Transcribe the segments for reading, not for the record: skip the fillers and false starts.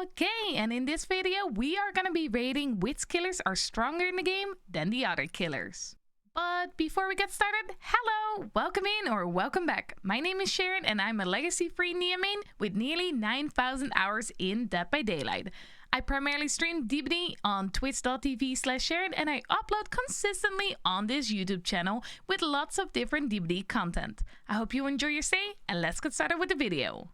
Okay, and in this video, we are gonna be rating which killers are stronger in the game than the other killers. But before we get started, hello, welcome in or welcome back. My name is Sharon and I'm a legacy-free Nia main with nearly 9,000 hours in Dead by Daylight. I primarily stream DBD on twitch.tv/Sharon and I upload consistently on this YouTube channel with lots of different DBD content. I hope you enjoy your stay and let's get started with the video.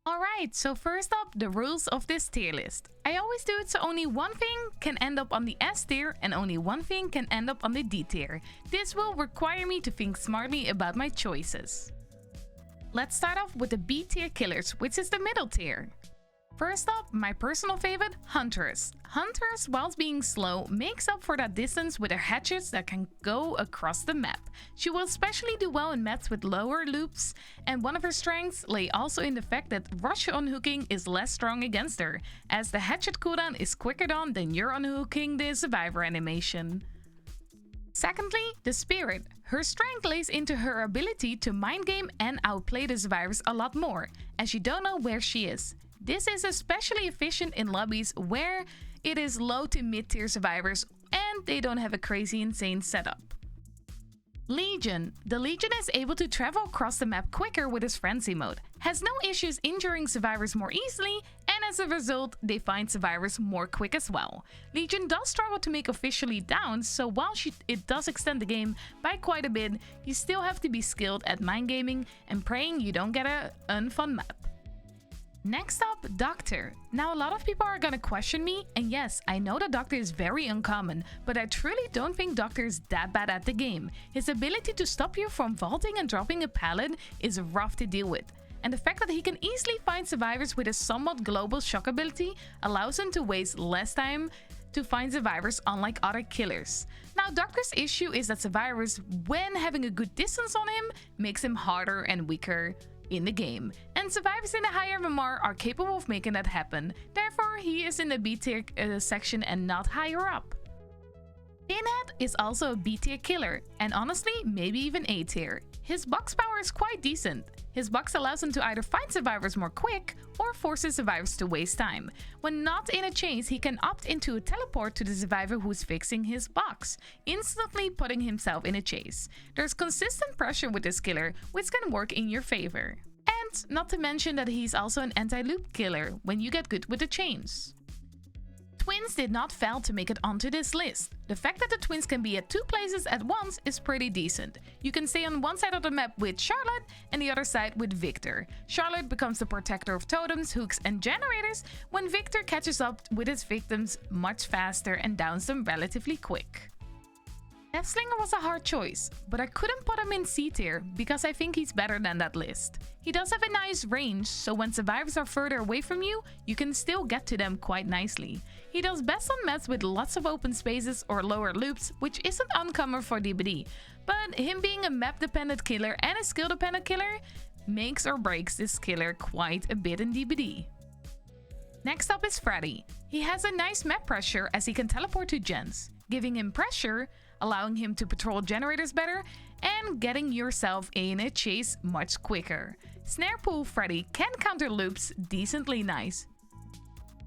Alright, so first up, the rules of this tier list. I always do it so only one thing can end up on the S tier and only one thing can end up on the D tier. This will require me to think smartly about my choices. Let's start off with the B tier killers, which is the middle tier. First up, my personal favorite, Huntress. Huntress, whilst being slow, makes up for that distance with her hatchets that can go across the map. She will especially do well in maps with lower loops, and one of her strengths lay also in the fact that rush unhooking is less strong against her, as the hatchet cooldown is quicker done than your unhooking the survivor animation. Secondly, the Spirit. Her strength lays into her ability to mind game and outplay the survivors a lot more, as you don't know where she is. This is especially efficient in lobbies where it is low to mid-tier survivors and they don't have a crazy insane setup. Legion. The Legion is able to travel across the map quicker with his frenzy mode, has no issues injuring survivors more easily, and as a result, they find survivors more quick as well. Legion does struggle to make officially down, so while it does extend the game by quite a bit, you still have to be skilled at mind gaming and praying you don't get an unfun map. Next up, Doctor. Now a lot of people are gonna question me, and yes, I know that Doctor is very uncommon, but I truly don't think Doctor is that bad at the game. His ability to stop you from vaulting and dropping a pallet is rough to deal with, and the fact that he can easily find survivors with a somewhat global shock ability allows him to waste less time to find survivors, unlike other killers. Now Doctor's issue is that survivors, when having a good distance on him, makes him harder and weaker in the game, and survivors in the higher MMR are capable of making that happen. Therefore, he is in the B tier section and not higher up. Pinhead is also a B tier killer, and honestly, maybe even A tier. His box power is quite decent. His box allows him to either find survivors more quick or forces survivors to waste time. When not in a chase, he can opt into a teleport to the survivor who's fixing his box, instantly putting himself in a chase. There's consistent pressure with this killer, which can work in your favor. And not to mention that he's also an anti-loop killer when you get good with the chains. Twins did not fail to make it onto this list. The fact that the twins can be at two places at once is pretty decent. You can stay on one side of the map with Charlotte and the other side with Victor. Charlotte becomes the protector of totems, hooks and generators when Victor catches up with his victims much faster and downs them relatively quick. Deathslinger was a hard choice, but I couldn't put him in C tier because I think he's better than that list. He does have a nice range, so when survivors are further away from you, you can still get to them quite nicely. He does best on maps with lots of open spaces or lower loops, which isn't uncommon for DBD, but him being a map-dependent killer and a skill-dependent killer makes or breaks this killer quite a bit in DBD. Next up is Freddy. He has a nice map pressure as he can teleport to gens, giving him pressure, allowing him to patrol generators better, and getting yourself in a chase much quicker. Snare Pool Freddy can counter loops decently nice.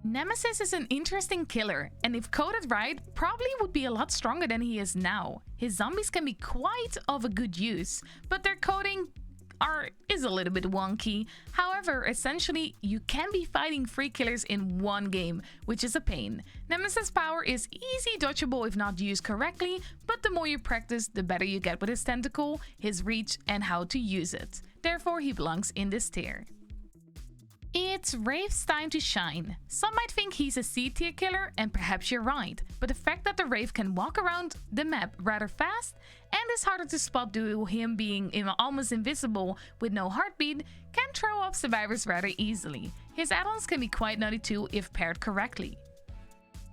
Nemesis is an interesting killer, and if coded right, probably would be a lot stronger than he is now. His zombies can be quite of a good use, but their coding is a little bit wonky. However, essentially, you can be fighting 3 killers in one game, which is a pain. Nemesis power is easy dodgeable if not used correctly, but the more you practice, the better you get with his tentacle, his reach, and how to use it. Therefore, he belongs in this tier. It's Wraith's time to shine. Some might think he's a C tier killer, and perhaps you're right, but the fact that the Wraith can walk around the map rather fast and is harder to spot due to him being almost invisible with no heartbeat can throw off survivors rather easily. His add-ons can be quite nutty too if paired correctly.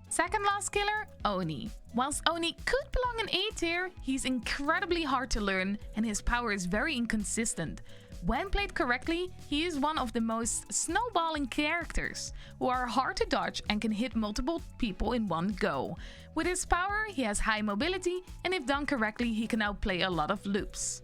Second last killer, Oni. Whilst Oni could belong in A tier, he's incredibly hard to learn and his power is very inconsistent. When played correctly, he is one of the most snowballing characters, who are hard to dodge and can hit multiple people in one go. With his power, he has high mobility, and if done correctly, he can outplay a lot of loops.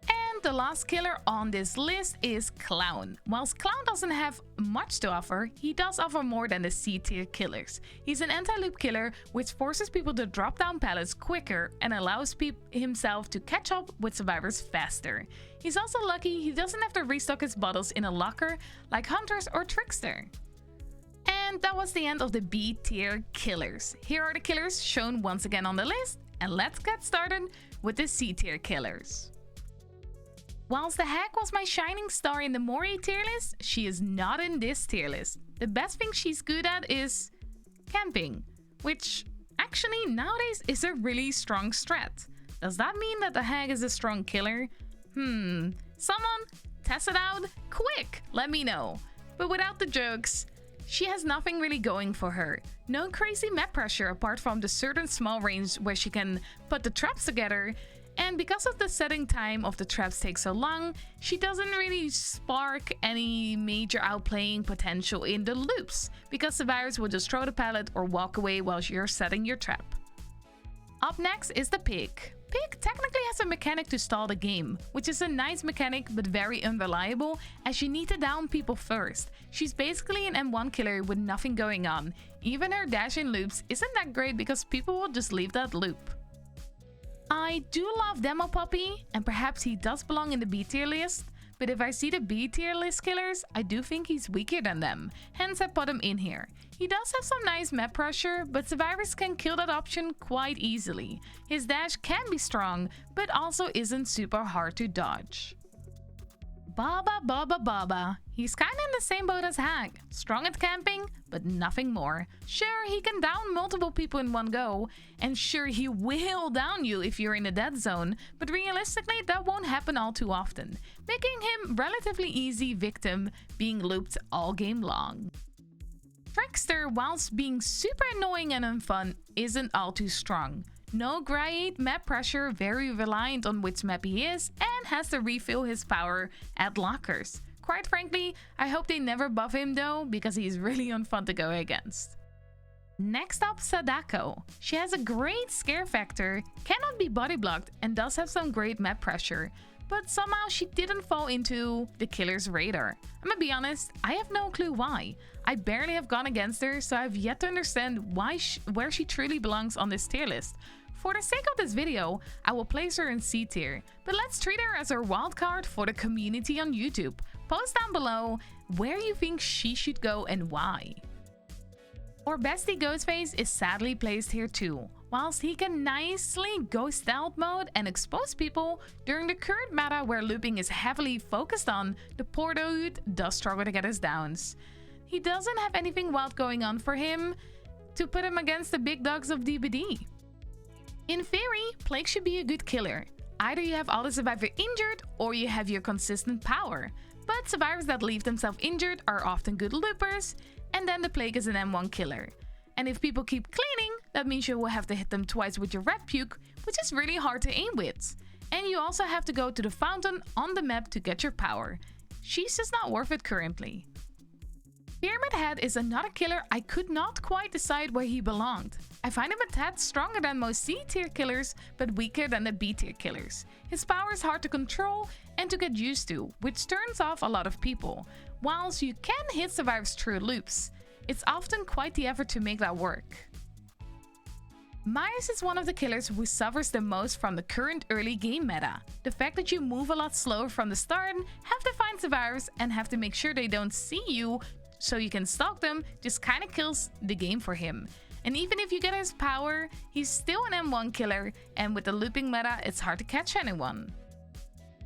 And the last killer on this list is Clown. Whilst Clown doesn't have much to offer, he does offer more than the C-tier killers. He's an anti-loop killer which forces people to drop down pallets quicker and allows himself to catch up with survivors faster. He's also lucky he doesn't have to restock his bottles in a locker like Huntress or Trickster. And that was the end of the B-tier killers. Here are the killers shown once again on the list, and let's get started with the C-tier killers. Whilst the Hag was my shining star in the Mori tier list, she is not in this tier list. The best thing she's good at is camping, which actually nowadays is a really strong strat. Does that mean that the Hag is a strong killer? Someone test it out quick, let me know. But without the jokes, she has nothing really going for her. No crazy map pressure apart from the certain small range where she can put the traps together. And because of the setting time of the traps takes so long, she doesn't really spark any major outplaying potential in the loops, because survivors will just throw the pallet or walk away while you're setting your trap. Up next is the Pig. Pig technically has a mechanic to stall the game, which is a nice mechanic but very unreliable as you need to down people first. She's basically an M1 killer with nothing going on. Even her dash in loops isn't that great because people will just leave that loop. I do love Demo Puppy, and perhaps he does belong in the B tier list, but if I see the B tier list killers, I do think he's weaker than them, hence I put him in here. He does have some nice map pressure, but survivors can kill that option quite easily. His dash can be strong, but also isn't super hard to dodge. Bubba. He's kinda in the same boat as Hag. Strong at camping, but nothing more. Sure, he can down multiple people in one go, and sure, he will down you if you're in a dead zone, but realistically, that won't happen all too often, making him relatively easy victim being looped all game long. Trickster, whilst being super annoying and unfun, isn't all too strong. No great map pressure, very reliant on which map he is, and has to refill his power at lockers. Quite frankly, I hope they never buff him though, because he's really unfun to go against. Next up, Sadako. She has a great scare factor, cannot be body blocked, and does have some great map pressure, but somehow she didn't fall into the killer's radar. I'm gonna be honest, I have no clue why. I barely have gone against her, so I've yet to understand where she truly belongs on this tier list. For the sake of this video, I will place her in C tier, but let's treat her as our wildcard for the community on YouTube. Post down below where you think she should go and why. Our bestie Ghostface is sadly placed here too. Whilst he can nicely go stealth mode and expose people, during the current meta where looping is heavily focused on, the poor dude does struggle to get his downs. He doesn't have anything wild going on for him to put him against the big dogs of DBD. In theory, Plague should be a good killer. Either you have all the survivor injured or you have your consistent power. But survivors that leave themselves injured are often good loopers, and then the Plague is an M1 killer. And if people keep cleaning, that means you will have to hit them twice with your red puke, which is really hard to aim with. And you also have to go to the fountain on the map to get your power. She's just not worth it currently. Pyramid Head is another killer I could not quite decide where he belonged. I find him a tad stronger than most C tier killers, but weaker than the B tier killers. His power is hard to control and to get used to, which turns off a lot of people. Whilst you can hit survivors through loops, it's often quite the effort to make that work. Myers is one of the killers who suffers the most from the current early game meta. The fact that you move a lot slower from the start, have to find survivors, and have to make sure they don't see you so you can stalk them just kinda kills the game for him. And even if you get his power, he's still an M1 killer, and with the looping meta, it's hard to catch anyone.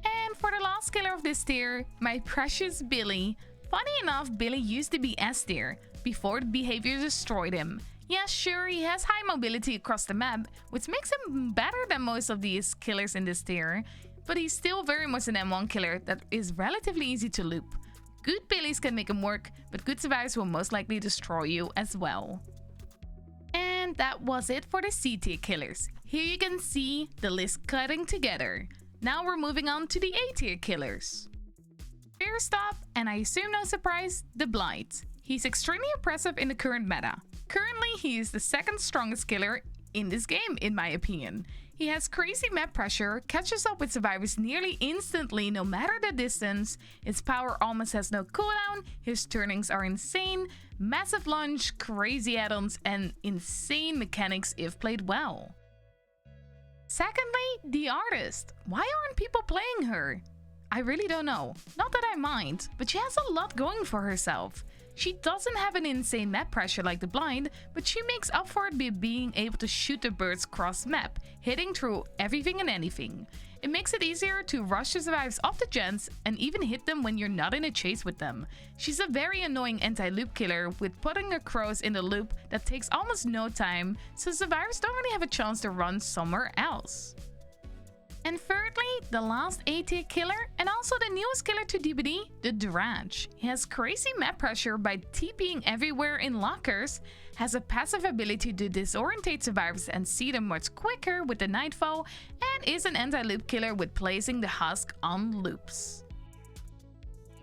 And for the last killer of this tier, my precious Billy. Funny enough, Billy used to be S tier, before the behavior destroyed him. Yeah, sure, he has high mobility across the map, which makes him better than most of these killers in this tier, but he's still very much an M1 killer that is relatively easy to loop. Good Billies can make him work, but good survivors will most likely destroy you as well. And that was it for the C tier killers. Here you can see the list cutting together. Now we're moving on to the A tier killers. First up, and I assume no surprise, the Blight. He's extremely impressive in the current meta. Currently, he is the second strongest killer in this game, in my opinion. He has crazy map pressure, catches up with survivors nearly instantly no matter the distance, his power almost has no cooldown, his turnings are insane, massive lunge, crazy add-ons, and insane mechanics if played well. Secondly, the Artist. Why aren't people playing her? I really don't know. Not that I mind, but she has a lot going for herself. She doesn't have an insane map pressure like the Blind, but she makes up for it by being able to shoot the birds cross map, hitting through everything and anything. It makes it easier to rush the survivors off the gens and even hit them when you're not in a chase with them. She's a very annoying anti-loop killer with putting her crows in the loop that takes almost no time, so survivors don't really have a chance to run somewhere else. And thirdly, the last A tier killer and also the newest killer to DBD, the Dredge. He has crazy map pressure by TPing everywhere in lockers, has a passive ability to disorientate survivors and see them much quicker with the Nightfall, and is an anti-loop killer with placing the husk on loops.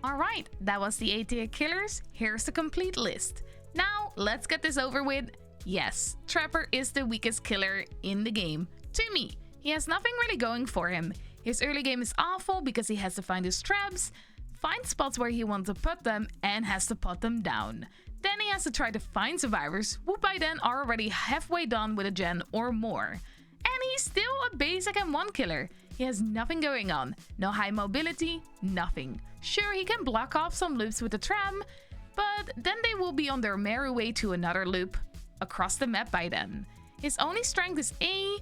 Alright, that was the A tier killers. Here's the complete list. Now, let's get this over with. Yes, Trapper is the weakest killer in the game, to me. He has nothing really going for him. His early game is awful because he has to find his traps, find spots where he wants to put them, and has to put them down. Then he has to try to find survivors, who by then are already halfway done with a gen or more. And he's still a basic M1 killer. He has nothing going on, no high mobility, nothing. Sure, he can block off some loops with the tram, but then they will be on their merry way to another loop across the map by then. His only strength is A,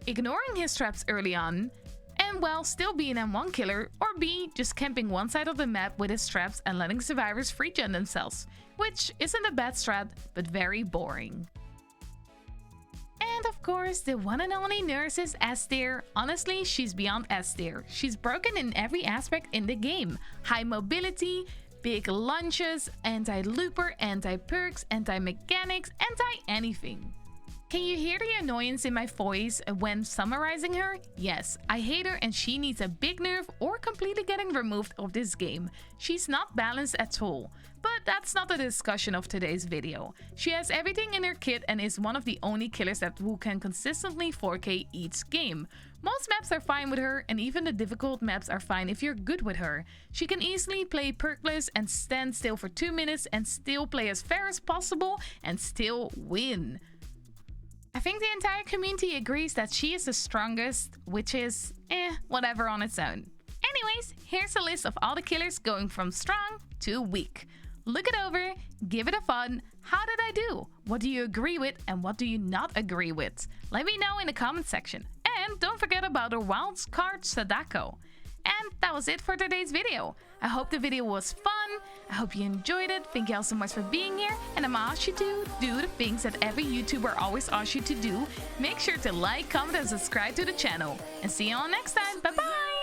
ignoring his traps early on, and well, still be an M1 killer, or B, just camping one side of the map with his traps and letting survivors free gen themselves, which isn't a bad strat, but very boring. And of course, the one and only nurse is S tier. Honestly, she's beyond S tier. She's broken in every aspect in the game. High mobility, big lunges, anti-looper, anti-perks, anti-mechanics, anti-anything. Can you hear the annoyance in my voice when summarizing her? Yes, I hate her and she needs a big nerf or completely getting removed of this game. She's not balanced at all. But that's not the discussion of today's video. She has everything in her kit and is one of the only killers who can consistently 4K each game. Most maps are fine with her, and even the difficult maps are fine if you're good with her. She can easily play perkless and stand still for 2 minutes and still play as fair as possible and still win. I think the entire community agrees that she is the strongest, which is whatever on its own. Anyways, here's a list of all the killers going from strong to weak. Look it over, give it a fun. How did I do? What do you agree with and what do you not agree with? Let me know in the comment section. And don't forget about our wild card Sadako. And that was it for today's video. I hope the video was fun. I hope you enjoyed it. Thank you all so much for being here. And I'm gonna ask you to do the things that every YouTuber always asks you to do. Make sure to like, comment, and subscribe to the channel. And see you all next time. Bye bye!